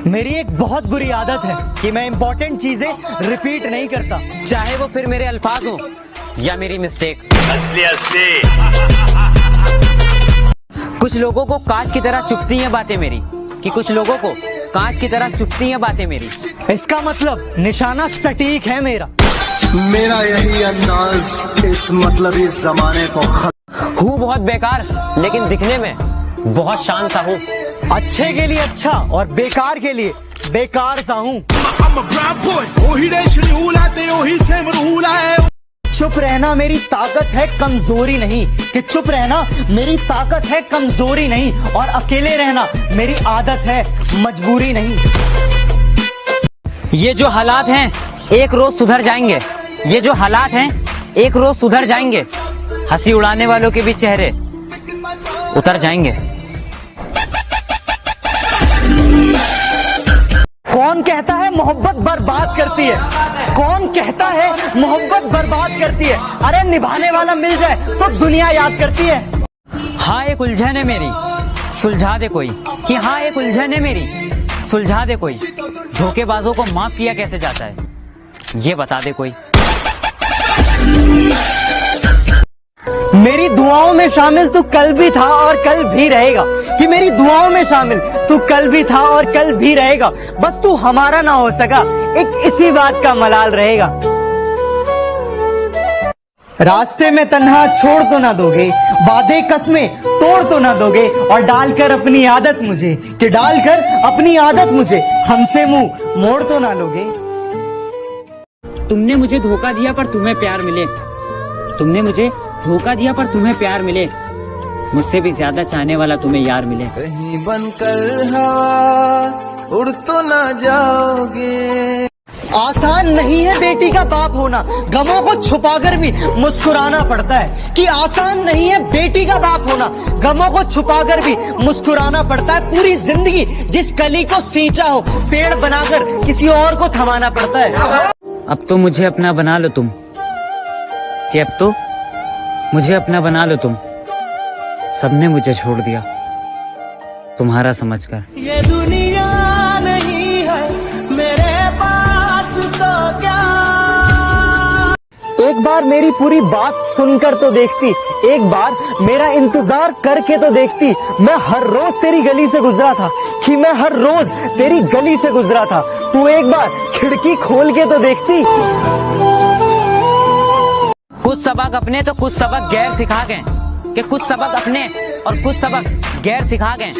मेरी एक बहुत बुरी आदत है कि मैं इंपॉर्टेंट चीजें रिपीट नहीं करता, चाहे वो फिर मेरे अल्फाज हो या मेरी मिस्टेक। कुछ लोगों को कांच की तरह चुभती हैं बातें मेरी, कि कुछ लोगों को कांच की तरह चुभती हैं बातें मेरी। इसका मतलब निशाना सटीक है मेरा यही अंदाज इस मतलब इस जमाने को हूँ बहुत बेकार लेकिन दिखने में बहुत शान सा हूँ। अच्छे के लिए अच्छा और बेकार के लिए बेकार सा हूँ। चुप रहना मेरी ताकत है, कमजोरी नहीं। कि चुप रहना मेरी ताकत है, कमजोरी नहीं। और अकेले रहना मेरी आदत है, मजबूरी नहीं। ये जो हालात हैं एक रोज सुधर जाएंगे, ये जो हालात हैं एक रोज सुधर जाएंगे। हंसी उड़ाने वालों के भी चेहरे उतर जाएंगे। कौन कहता है मोहब्बत बर्बाद करती है? कौन कहता है मोहब्बत बर्बाद करती है? अरे निभाने वाला मिल जाए तो दुनिया याद करती है। हाँ एक उलझन है मेरी, सुलझा दे कोई। कि हाँ एक उलझन है मेरी, सुलझा दे कोई। धोखेबाजों को माफ किया कैसे जाता है ये बता दे कोई। मेरी दुआओं में शामिल तू कल भी था और कल भी रहेगा। कि मेरी दुआओं में शामिल तू कल भी था और कल भी रहेगा। बस तू हमारा ना हो सका, एक इसी बात का मलाल रहेगा। रास्ते में तन्हा छोड़ तो ना दोगे, वादे कस्में तोड़ तो ना दोगे। और डालकर अपनी आदत मुझे, कि डालकर अपनी आदत मुझे हमसे मुंह मोड़ तो ना लोगे। तुमने मुझे धोखा दिया पर तुम्हें प्यार मिले, तुमने मुझे धोखा दिया पर तुम्हें प्यार मिले। मुझसे भी ज्यादा चाहने वाला तुम्हें यार मिले। कहीं बनकर हवा उड़ तो ना जाओगे। आसान नहीं है बेटी का बाप होना, गमों को छुपाकर भी मुस्कुराना पड़ता है। कि आसान नहीं है बेटी का बाप होना, गमों को छुपाकर भी मुस्कुराना पड़ता है। पूरी जिंदगी जिस कली को सींचा हो, पेड़ बनाकर किसी और को थमाना पड़ता है। अब तो मुझे अपना बना लो तुम, कि अब तो मुझे अपना बना लो तुम। सबने मुझे छोड़ दिया तुम्हारा समझकर। ये दुनिया नहीं है मेरे पास तो क्या। एक बार मेरी पूरी बात सुनकर तो देखती, एक बार मेरा इंतजार करके तो देखती। मैं हर रोज तेरी गली से गुजरा था, कि मैं हर रोज तेरी गली से गुजरा था। तू एक बार खिड़की खोल के तो देखती। कुछ सबक अपने तो कुछ सबक गैर सिखा गए, कि कुछ सबक अपने और कुछ सबक गैर सिखा गए।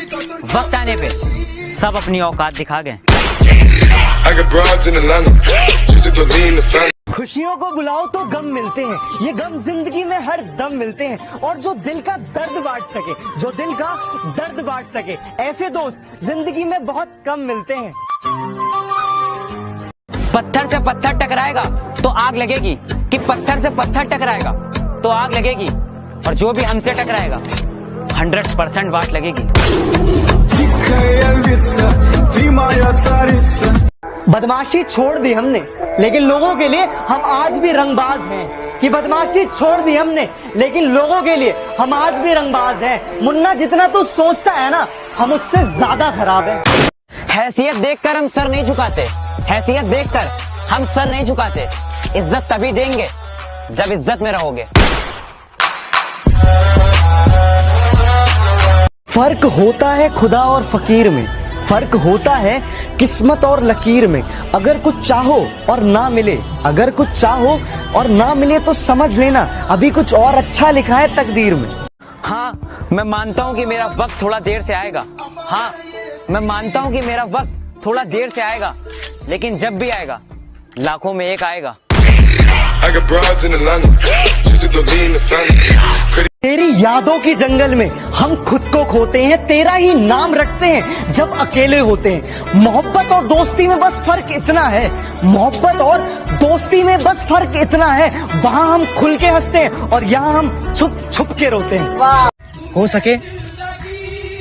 वक्त आने पे सब अपनी औकात दिखा गए। खुशियों को बुलाओ तो गम मिलते हैं, ये गम जिंदगी में हर दम मिलते हैं। और जो दिल का दर्द बांट सके, जो दिल का दर्द बांट सके, ऐसे दोस्त जिंदगी में बहुत कम मिलते हैं। पत्थर से पत्थर टकराएगा तो आग लगेगी, कि पत्थर से पत्थर टकराएगा तो आग लगेगी। और जो भी हमसे टकराएगा 100% वाट लगेगी। बदमाशी छोड़ दी हमने, लेकिन लोगों के लिए हम आज भी रंगबाज हैं। कि बदमाशी छोड़ दी हमने, लेकिन लोगों के लिए हम आज भी रंगबाज हैं। मुन्ना जितना तू सोचता है ना, हम उससे ज्यादा खराब हैं। हैसियत देखकर हम सर नहीं झुकाते, हैसियत देखकर हम सर नहीं झुकाते। इज्जत तभी देंगे जब इज्जत में रहोगे। फर्क होता है खुदा और फकीर में, फर्क होता है किस्मत और लकीर में। अगर कुछ चाहो और ना मिले, अगर कुछ चाहो और ना मिले तो समझ लेना अभी कुछ और अच्छा लिखा है तकदीर में। हाँ मैं मानता हूँ कि मेरा वक्त थोड़ा देर से आएगा, हाँ मैं मानता हूँ कि मेरा वक्त थोड़ा देर से आएगा। लेकिन जब भी आएगा लाखों में एक आएगा। तेरी यादों की जंगल में हम खुद को खोते हैं, तेरा ही नाम रखते हैं जब अकेले होते हैं। मोहब्बत और दोस्ती में बस फर्क इतना है, मोहब्बत और दोस्ती में बस फर्क इतना है। वहाँ हम खुल के हंसते हैं और यहाँ हम छुप छुप के रोते हैं। हो सके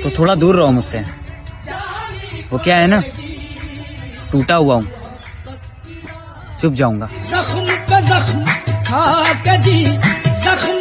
तो थोड़ा दूर रहो मुझसे, वो क्या है ना, टूटा हुआ हूँ, चुप जाऊंगा। जख्म का जख्म खा के जी, जख्म